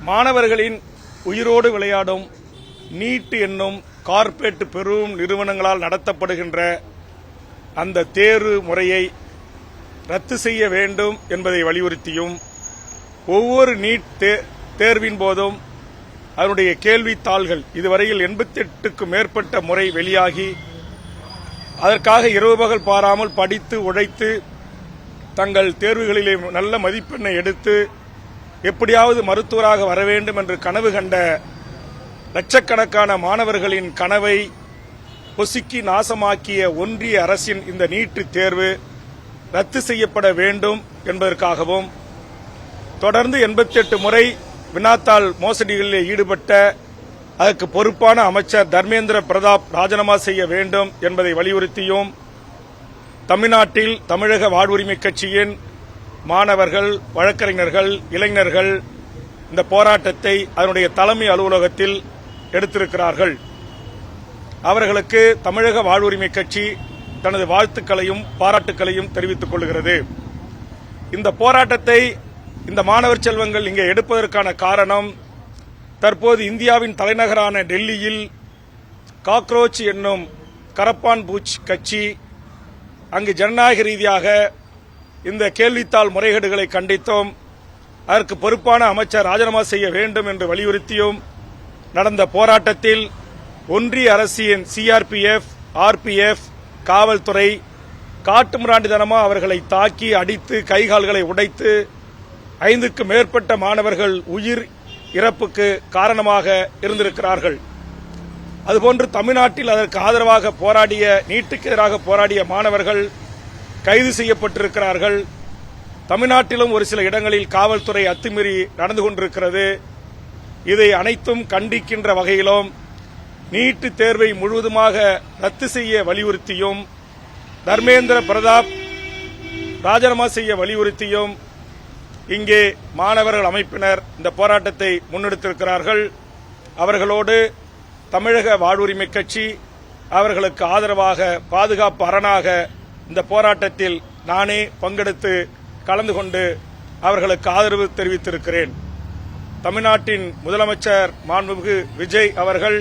மாணவர்களின் உயிரோடு விளையாடும் நீட் என்னும் கார்ப்பரேட் பெரும் நிறுவனங்களால் நடத்தப்படுகின்ற அந்த தேர்வு முறையை ரத்து செய்ய வேண்டும் என்பதை வலியுறுத்தியும் ஒவ்வொரு நீட் தேர்வின் போதும் அதனுடைய கேள்வித்தாள்கள் இதுவரையில் 88க்கும் மேற்பட்ட முறை வெளியாகி அதற்காக இரவு பகல் பாராமல் படித்து உழைத்து தங்கள் தேர்வுகளிலே நல்ல மதிப்பெண்ணை எடுத்து எப்படியாவது மருத்துவராக வர வேண்டும் என்று கனவு கண்ட லட்சக்கணக்கான மாணவர்களின் கனவை பொசுக்கி நாசமாக்கிய ஒன்றிய அரசின் இந்த நீட் தேர்வு ரத்து செய்யப்பட வேண்டும் என்பதற்காகவும் தொடர்ந்து 88 முறை வினாத்தாள் மோசடிகளில் ஈடுபட்ட அதற்கு பொறுப்பான அமைச்சர் தர்மேந்திர பிரதாப் ராஜினாமா செய்ய வேண்டும் என்பதை வலியுறுத்தியும் தமிழ்நாட்டில் தமிழக வாழ்வுரிமை கட்சியின் மாணவர்கள், வழக்கறிஞர்கள், இளைஞர்கள் இந்த போராட்டத்தை அதனுடைய தலைமை அலுவலகத்தில் எடுத்திருக்கிறார்கள். அவர்களுக்கு தமிழக வாழ்வுரிமை கட்சி தனது வாழ்த்துக்களையும் பாராட்டுக்களையும் தெரிவித்துக் கொள்கிறது. இந்த போராட்டத்தை இந்த மாணவர் செல்வங்கள் இங்கே எடுப்பதற்கான காரணம், தற்போது இந்தியாவின் தலைநகரான டெல்லியில் காக்ரோச் என்னும் கரப்பான் பூச் கட்சி அங்கு ஜனநாயக ரீதியாக இந்த கேள்வித்தாள் முறைகேடுகளை கண்டித்தும் அதற்கு பொறுப்பான அமைச்சர் ராஜினாமா செய்ய வேண்டும் என்று வலியுறுத்தியும் நடந்த போராட்டத்தில் ஒன்றிய அரசின் சிஆர்பிஎஃப், ஆர்பிஎஃப், காவல்துறை காட்டுமிராண்டித்தனமாக அவர்களை தாக்கி அடித்து கைகால்களை உடைத்து 5க்கும் மேற்பட்ட மாணவர்கள் உயிர் இறப்புக்கு காரணமாக இருந்திருக்கிறார்கள். அதுபோன்று தமிழ்நாட்டில் அதற்கு ஆதரவாக போராடிய, நீட்டுக்கு எதிராக போராடிய மாணவர்கள் கைது செய்யப்பட்டிருக்கிறார்கள். தமிழ்நாட்டிலும் ஒரு சில இடங்களில் காவல்துறை அத்துமீறி நடந்து கொண்டிருக்கிறது. இதை அனைத்தும் கண்டிக்கின்ற வகையிலும் நீட் தேர்வை முழுவதுமாக ரத்து செய்ய வலியுறுத்தியும் தர்மேந்திர பிரதாப் ராஜினாமா செய்ய வலியுறுத்தியும் இங்கே மாணவர்கள் அமைப்பினர் இந்த போராட்டத்தை முன்னெடுத்திருக்கிறார்கள். அவர்களோடு தமிழக வாழ்வுரிமை கட்சி அவர்களுக்கு ஆதரவாக பாதுகாப்பு அரணாக இந்த போராட்டத்தில் நானே பங்கெடுத்து கலந்து கொண்டு அவர்களுக்கு ஆதரவு தெரிவித்திருக்கிறேன். தமிழ்நாட்டின் முதலமைச்சர் மாண்புமிகு விஜய் அவர்கள்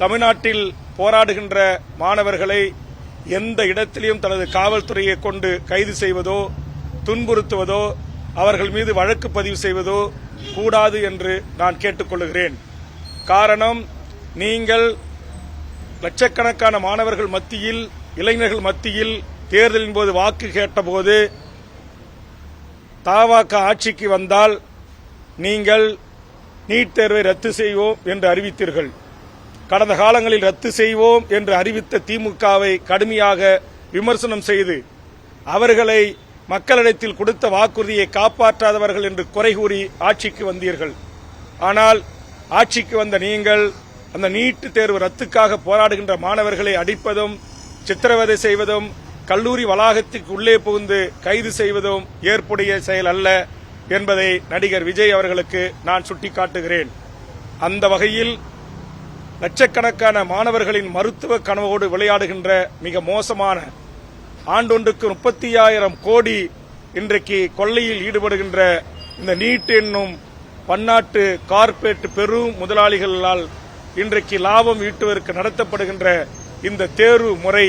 தமிழ்நாட்டில் போராடுகின்ற மாணவர்களை எந்த இடத்திலும் தனது காவல்துறையை கொண்டு கைது செய்வதோ, துன்புறுத்துவதோ, அவர்கள் மீது வழக்கு பதிவு செய்வதோ கூடாது என்று நான் கேட்டுக்கொள்கிறேன். காரணம், நீங்கள் லட்சக்கணக்கான மாணவர்கள் மத்தியில், இளைஞர்கள் மத்தியில் தேர்தலின் போது வாக்கு கேட்டபோது தமாக ஆட்சிக்கு வந்தால் நீங்கள் நீட் தேர்வை ரத்து செய்வோம் என்று அறிவித்தீர்கள். கடந்த காலங்களில் ரத்து செய்வோம் என்று அறிவித்த திமுகவை கடுமையாக விமர்சனம் செய்து அவர்களை மக்களிடத்தில் கொடுத்த வாக்குறுதியை காப்பாற்றாதவர்கள் என்று குறை கூறி ஆட்சிக்கு வந்தீர்கள். ஆனால் ஆட்சிக்கு வந்த நீங்கள் அந்த நீட் தேர்வு ரத்துக்காக போராடுகின்ற மாணவர்களை அடிப்பதும், சித்திரவதை செய்வதும், கல்லூரி வளாகத்திற்கு உள்ளே புகுந்து கைது செய்வதும் ஏற்புடைய செயல் அல்ல என்பதை நடிகர் விஜய் அவர்களுக்கு நான் சுட்டிக்காட்டுகிறேன். அந்த வகையில் லட்சக்கணக்கான மாணவர்களின் மருத்துவ கனவோடு விளையாடுகின்ற மிக மோசமான, ஆண்டொன்றுக்கு 35,000 கோடி இன்றைக்கு கொள்ளையில் ஈடுபடுகின்ற இந்த நீட் என்னும் பன்னாட்டு கார்ப்பரேட் பெரும் முதலாளிகளால் இன்றைக்கு லாபம் ஈட்டுவதற்கு நடத்தப்படுகின்ற இந்த தேர்வு முறை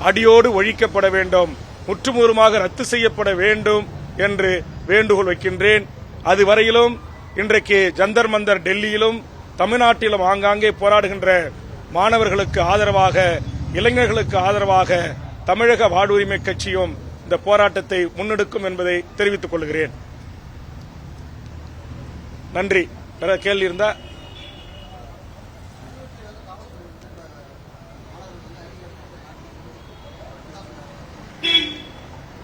அடியோடு ஒழிக்கப்பட வேண்டும், முற்றுமுழுமாக ரத்து செய்யப்பட வேண்டும் என்று வேண்டுகோள் வைக்கின்றேன். அதுவரையிலும் இன்றைக்கு ஜந்தர் மந்தர் டெல்லியிலும் தமிழ்நாட்டிலும் ஆங்காங்கே போராடுகின்ற மாணவர்களுக்கு ஆதரவாக, இளைஞர்களுக்கு ஆதரவாக தமிழக வாழ்வுரிமை கட்சியும் இந்த போராட்டத்தை முன்னெடுக்கும் என்பதை தெரிவித்துக் கொள்கிறேன். நன்றி. வேற கேள்வி இருந்தா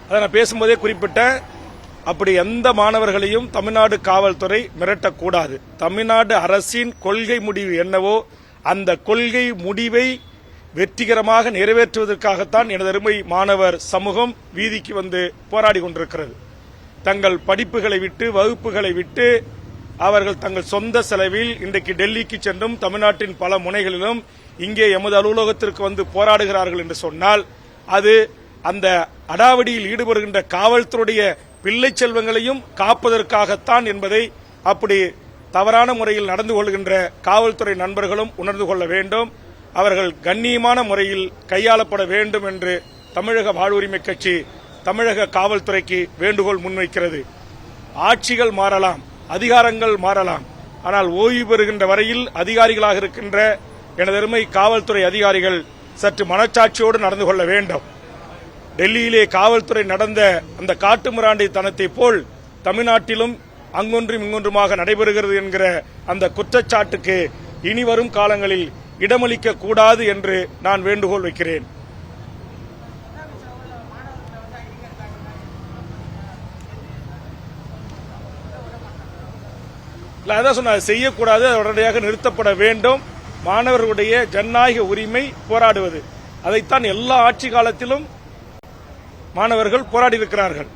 அதை நான் பேசும்போதே குறிப்பிட்டேன். அப்படி எந்த மாணவர்களையும் தமிழ்நாடு காவல்துறை மிரட்டக்கூடாது. தமிழ்நாடு அரசின் கொள்கை முடிவு என்னவோ அந்த கொள்கை முடிவை வெற்றிகரமாக நிறைவேற்றுவதற்காகத்தான் எனது அருமை மாணவர் சமூகம் வீதிக்கு வந்து போராடி கொண்டிருக்கிறது. தங்கள் படிப்புகளை விட்டு, வகுப்புகளை விட்டு அவர்கள் தங்கள் சொந்த செலவில் இன்றைக்கு டெல்லிக்கு சென்றும் தமிழ்நாட்டின் பல முனைகளிலும் இங்கே எமது அலுவலகத்திற்கு வந்து போராடுகிறார்கள் என்று சொன்னால் அது அந்த அடாவடியில் ஈடுபடுகின்ற காவல்துறையுடைய பிள்ளை செல்வங்களையும் காப்பதற்காகத்தான் என்பதை அப்படி தவறான முறையில் நடந்து கொள்கின்ற காவல்துறை நண்பர்களும் உணர்ந்து கொள்ள வேண்டும். அவர்கள் கண்ணியமான முறையில் கையாளப்பட வேண்டும் என்று தமிழக வாழ்வுரிமை கட்சி தமிழக காவல்துறைக்கு வேண்டுகோள் முன்வைக்கிறது. ஆட்சிகள் மாறலாம், அதிகாரங்கள் மாறலாம், ஆனால் ஓய்வு பெறுகின்ற வரையில் அதிகாரிகளாக இருக்கின்ற எனதருமை காவல்துறை அதிகாரிகள் சற்று மனச்சாட்சியோடு நடந்து கொள்ள வேண்டும். டெல்லியிலே காவல்துறை நடந்த அந்த காட்டுமிராண்டித்தனத்தை போல் தமிழ்நாட்டிலும் அங்கொன்றும் இங்கொன்றுமாக நடைபெறுகிறது என்கிற அந்த குற்றச்சாட்டுக்கு இனி வரும் காலங்களில் இடமளிக்க கூடாது என்று நான் வேண்டுகோள் வைக்கிறேன். அதான் சொன்ன செய்யக்கூடாது, உடனடியாக நிறுத்தப்பட வேண்டும். மாணவர்களுடைய ஜனநாயக உரிமை போராடுவது, அதைத்தான் எல்லா ஆட்சி காலத்திலும் மாணவர்கள் போராடி இருக்கிறார்கள்.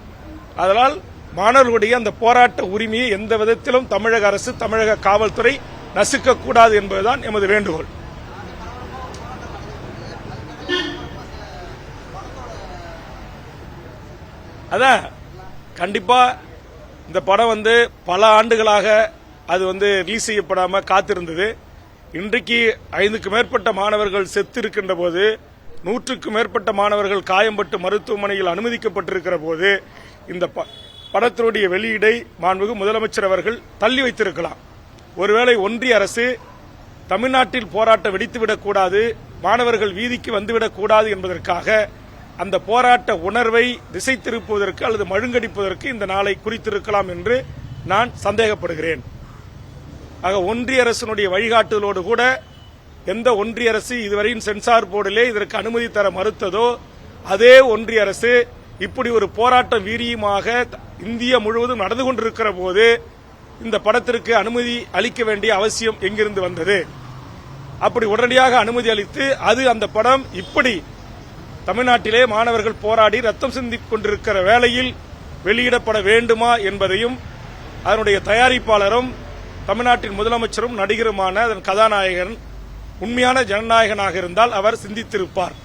அதனால் மாணவர்களுடைய அந்த போராட்ட உரிமையை எந்த விதத்திலும் தமிழக அரசு, தமிழக காவல்துறை நசுக்கக்கூடாது என்பதுதான் எமது வேண்டுகோள். அதான் கண்டிப்பா இந்த படம் பல ஆண்டுகளாக அது ரிலீஸ் செய்யப்படாம காத்திருந்தது. இன்றைக்கு 5க்கும் மேற்பட்ட மாணவர்கள் செத்து இருக்கின்ற போது, 100க்கும் மேற்பட்ட மாணவர்கள் காயம்பட்டு மருத்துவமனையில் அனுமதிக்கப்பட்டிருக்கிற போது இந்த படத்தினுடைய வெளியீடை மாண்புமிகு முதலமைச்சர் அவர்கள் தள்ளி வைத்திருக்கலாம். ஒருவேளை ஒன்றிய அரசு தமிழ்நாட்டில் போராட்டம் வெடித்துவிடக்கூடாது, மாணவர்கள் வீதிக்கு வந்துவிடக்கூடாது என்பதற்காக அந்த போராட்ட உணர்வை திசை திருப்புவதற்கு அல்லது மழுங்கடிப்பதற்கு இந்த நாளை குறித்திருக்கலாம் என்று நான் சந்தேகப்படுகிறேன். ஆக ஒன்றிய அரசினுடைய வழிகாட்டுதலோடு கூட எந்த ஒன்றிய அரசு இதுவரையும் சென்சார் போர்டிலே இதற்கு அனுமதி தர மறுத்ததோ அதே ஒன்றிய அரசு இப்படி ஒரு போராட்டம் வீரியமாக இந்தியா முழுவதும் நடந்து கொண்டிருக்கிற போது இந்த படத்திற்கு அனுமதி அளிக்க வேண்டிய அவசியம் எங்கிருந்து வந்தது? அப்படி உடனடியாக அனுமதி அளித்து அது அந்த படம் இப்படி தமிழ்நாட்டிலே மாணவர்கள் போராடி ரத்தம் சிந்திக் கொண்டிருக்கிற வேளையில் வெளியிடப்பட வேண்டுமா என்பதையும் அதனுடைய தயாரிப்பாளரும் தமிழ்நாட்டின் முதலமைச்சரும் நடிகருமான அதன் கதாநாயகன் உண்மையான ஜனநாயகனாக இருந்தால் அவர் சிந்தித்திருப்பார்.